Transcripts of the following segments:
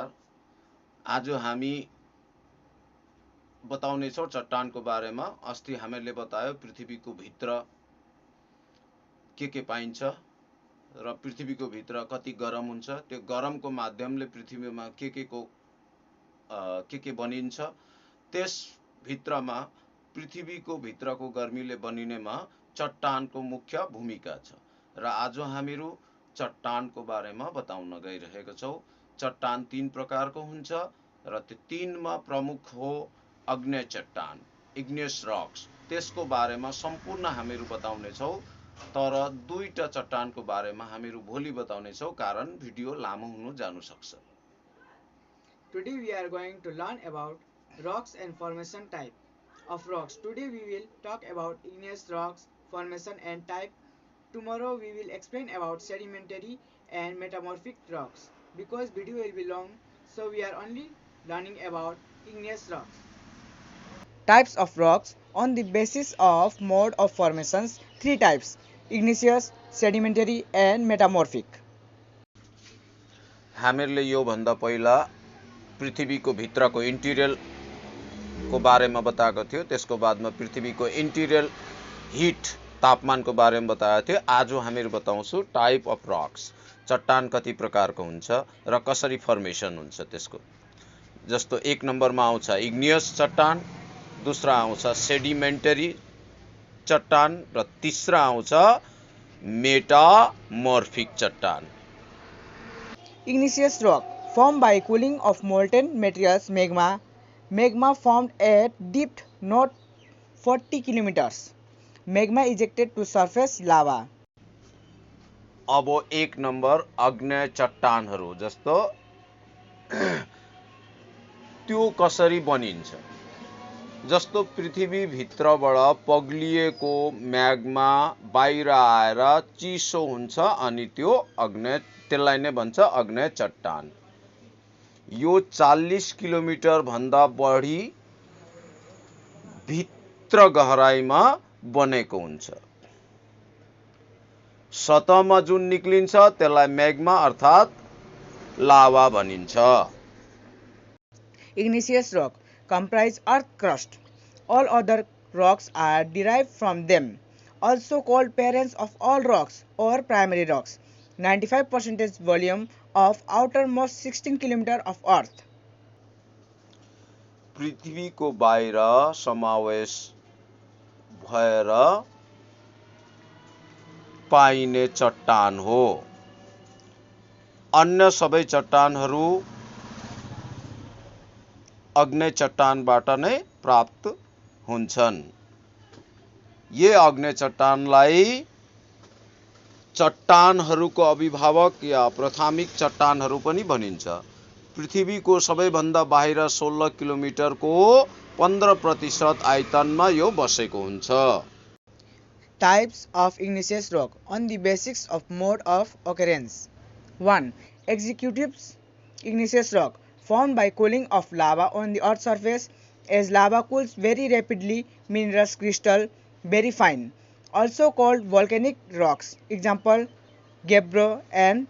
नमस्कार। आज हामी बताउनेछौँ चट्टानको बारेमा। अस्ति हामीले बतायो पृथ्वीको भित्र के पाइन्छ र पृथ्वीको भित्र कति गरम हुन्छ, त्यो गरमको माध्यमले पृथ्वीमा के बनिन्छ, त्यस भित्रमा पृथ्वीको भित्रको गर्मीले बनिनेमा चट्टानको मुख्य भूमिका छ र आज हामीहरू चट्टानको बारेमा बताउन गइरहेका छौँ। चट्टान 3 प्रकारको हुन्छ र त्यो 3 मा प्रमुख हो अग्नेय चट्टान, इग्नियस रक्स। त्यसको बारेमा सम्पूर्ण हामीहरू बताउने छौँ, तर 2टा चट्टानको बारेमा हामीहरू भोलि बताउने छौँ, कारण भिडियो लामो हुन जानु सक्छ। Today we are going to learn about rocks and formation type of rocks. Today we will talk about igneous rocks, formation and type. Tomorrow we will explain about sedimentary and metamorphic rocks. Because video will be long, so we are only learning about igneous rocks. Types of rocks on the basis of mode of formations. 3 types: igneous, sedimentary and metamorphic. हामीहरूले यो भन्दा पहिला पृथ्वीको भित्रको इन्टिरियल को बारेमा बताएको थियो, त्यसको बादमा पृथ्वीको इन्टिरियल हिट तापमानको बारेमा बताएको थियो। आज हामीहरू बताउँछौँ टाइप अफ रक्स, चट्टान कति प्रकारको हुन्छ र कसरी फर्मेसन हुन्छ त्यसको। जस्तो 1 नम्बरमा आउँछ इग्नियस चट्टान, दोस्रो आउँछ सेडिमेन्टरी चट्टान र तेस्रो आउँछ मेटामोर्फिक चट्टान। Igneous rock formed by cooling of molten materials magma. Magma formed at depth not 40 kilometers. Magma ejected to surface lava. अब 1 नम्बर अग्नेय चट्टानहरू, जस्तो त्यो कसरी बनिन्छ। जस्तो पृथ्वी भित्रबाट पग्लिएको म्याग्मा बाहिर आएर चिसो हुन्छ अनि त्यसलाई नै भन्छ अग्नेय चट्टान। यो 40 किलोमिटर भन्दा बढी भित्र गहराईमा बनेको हुन्छ। सतहमा जुन निक्लिन्छ त्यसलाई म्याग्मा अर्थात लाभा भनिन्छ। Igneous rock comprise earth crust. All other rocks are derived from them. Also called parents of all rocks or primary rocks. 95% volume of outermost 16 km of earth. पृथ्वीको बाहिर समावेश भएर पाइने चट्टान हो। अन्य सबै चट्टानहरू अग्नेय चट्टानबाट नै प्राप्त हुन्छन्। यो अग्नेय चट्टानलाई चट्टानहरूको अभिभावक या प्राथमिक चट्टानहरू पनि भनिन्छ। पृथ्वीको सबैभन्दा बाहिर 16 किलोमिटरको 15% आयतनमा यो बसेको हुन्छ। Types of igneous rock on the basis of mode of occurrence. 1. Executive igneous rock formed by cooling of lava on the earth's surface. As lava cools very rapidly, minerals crystal very fine. Also called volcanic rocks. Example: gabbro and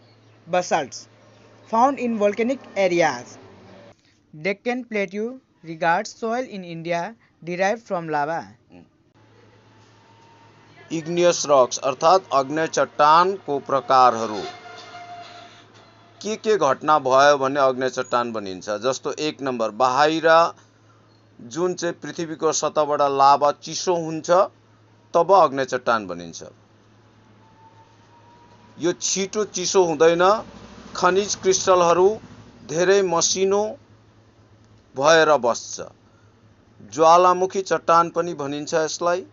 basalts. Found in volcanic areas. Deccan Plateau regards soil in India derived from lava. Igneous rocks अर्थात अग्नेय चट्टानको प्रकारहरू। के घटना भयो भने अग्नेय चट्टान बनिन्छ। जस्तो 1 नम्बर बाहिर जुन चाहिँ पृथ्वीको सतहबाट लाभा चिसो हुन्छ तब अग्नेय चट्टान बनिन्छ। यो छिटो चिसो हुँदैन, खनिज क्रिस्टलहरू धेरै मसिनो भएर बस्छ। ज्वालामुखी चट्टान पनि भनिन्छ यसलाई।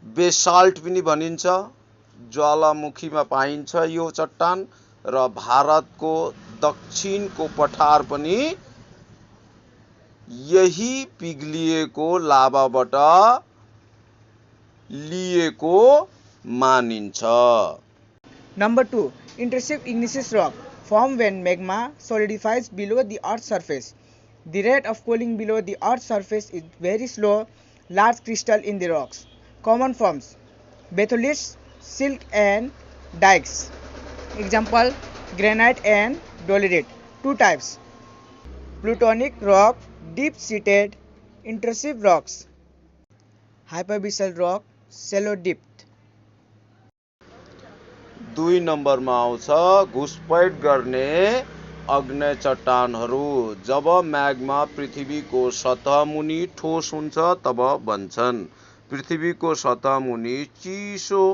बेसाल्ट पनि भनिन्छ। ज्वालामुखीमा पाइन्छ यो चट्टान र भारतको दक्षिणको पठार पनि यही पिघलिएको लाभाबाट लिएको मानिन्छ। Number 2. Intrusive igneous rock formed when magma solidifies below the earth's surface. The rate of cooling below the earth's surface is very slow. Large crystal in the rocks. Common forms: batholiths, silk and dikes. Example: granite and dolerite. Two types: plutonic rock, deep-seated intrusive rocks; hyperbasal rock, shallow depth. 2 नम्बरमा आउँछ घुसपैठ गर्ने अग्न्य चट्टानहरू। जब magma पृथ्वीको सतह मुनि ठोस हुन्छ तब बन्छन्। पृथ्वीको सतह मुनि चिसो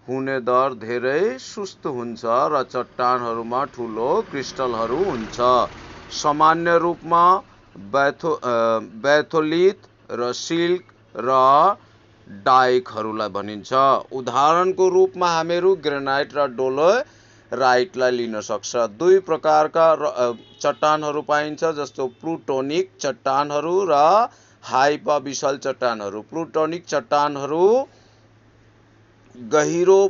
हुने दर धेरै सुस्त हुन्छ र चट्टानहरूमा ठूलो क्रिस्टलहरू हुन्छ। सामान्य रूपमा बैथोलिथ र सिल्क र डाइकहरूलाई भनिन्छ। उदाहरणको रूपमा हामीहरू ग्रेनाइट र डोलोराइटलाई लिन सक्छ। 2 प्रकारका चट्टानहरू पाइन्छ, जस्तो प्लुटोनिक चट्टानहरू र हाइपरबिसल चट्टानहरू। प्लुटोनिक चट्टानहरू गहिरो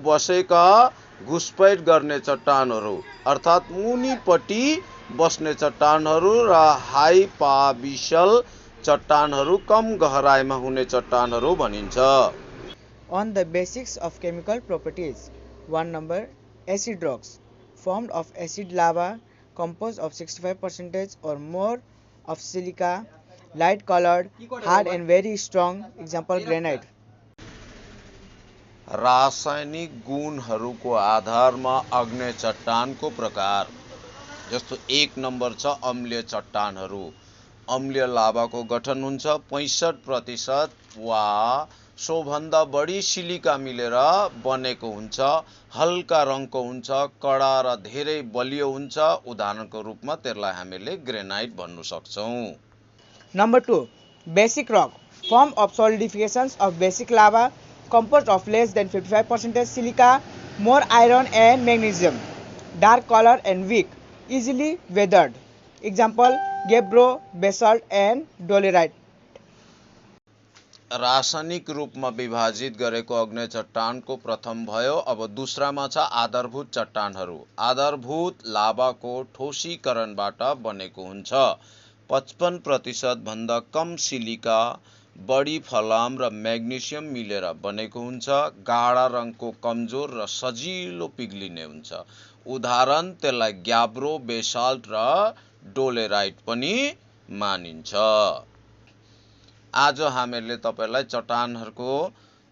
बसेका घुसपैठ गर्ने चट्टानहरू अर्थात् मुनिपट्टि बस्ने चट्टानहरू र हाइपरबिसल चट्टानहरू कम गहराइमा हुने चट्टानहरू भनिन्छ। On the basics of chemical properties. 1 number, acid rocks, formed of acid lava, composed of 65% or more of silica, light colored, hard and very strong. Example, granite. रासायनिक गुणहरूको आधारमा अग्न्य चट्टानको प्रकार, जस्तो 1 नम्बर छ अम्लीय चट्टानहरू। अम्लीय लाभाको गठन हुन्छ 65% वा सोभन्दा बढी सिलिका मिलेर बनेको हुन्छ। हल्का रङको हुन्छ, कडा र धेरै बलियो हुन्छ। उदाहरणको रूपमा त्यसलाई हामीले ग्रेनाइट भन्नु सक्छौं। Number 2, basic rock, formed of solidifications of basic lava, composed of less than 55% silica, more iron and magnesium, dark color and weak, easily weathered. Example, gabbro, basalt and dolerite. रासायनिक रूपमा विभाजित गरेको अग्न्य चट्टानको प्रथम भयो। अब दोस्रामा छ आधारभूत चट्टानहरू। आधारभूत लाभाको ठोसीकरणबाट बनेको हुन्छ। 55% भन्दा कम सिलिका, बढी फलाम र म्याग्नेसियम मिलेर बनेको हुन्छ। गाढा रङको, कमजोर र सजिलो पिघलिने हुन्छ। उदाहरण त्यसलाई ग्याब्रो, बेसाल्ट र डोलेराइट पनि मानिन्छ। आज हामीले तपाईलाई चट्टानहरूको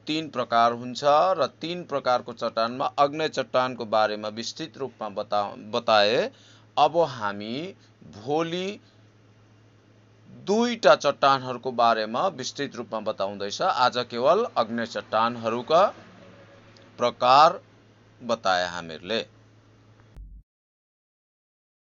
3 प्रकार हुन्छ र 3 प्रकारको चट्टानमा अग्न्य चट्टानको बारेमा विस्तृत रूपमा बताए। अब हामी भोलि 2टा चट्टानहरूको बारेमा विस्तृत रूपमा बताउँदैछ। आज केवल अग्न्य चट्टानहरूका प्रकार बताए हामीहरूले।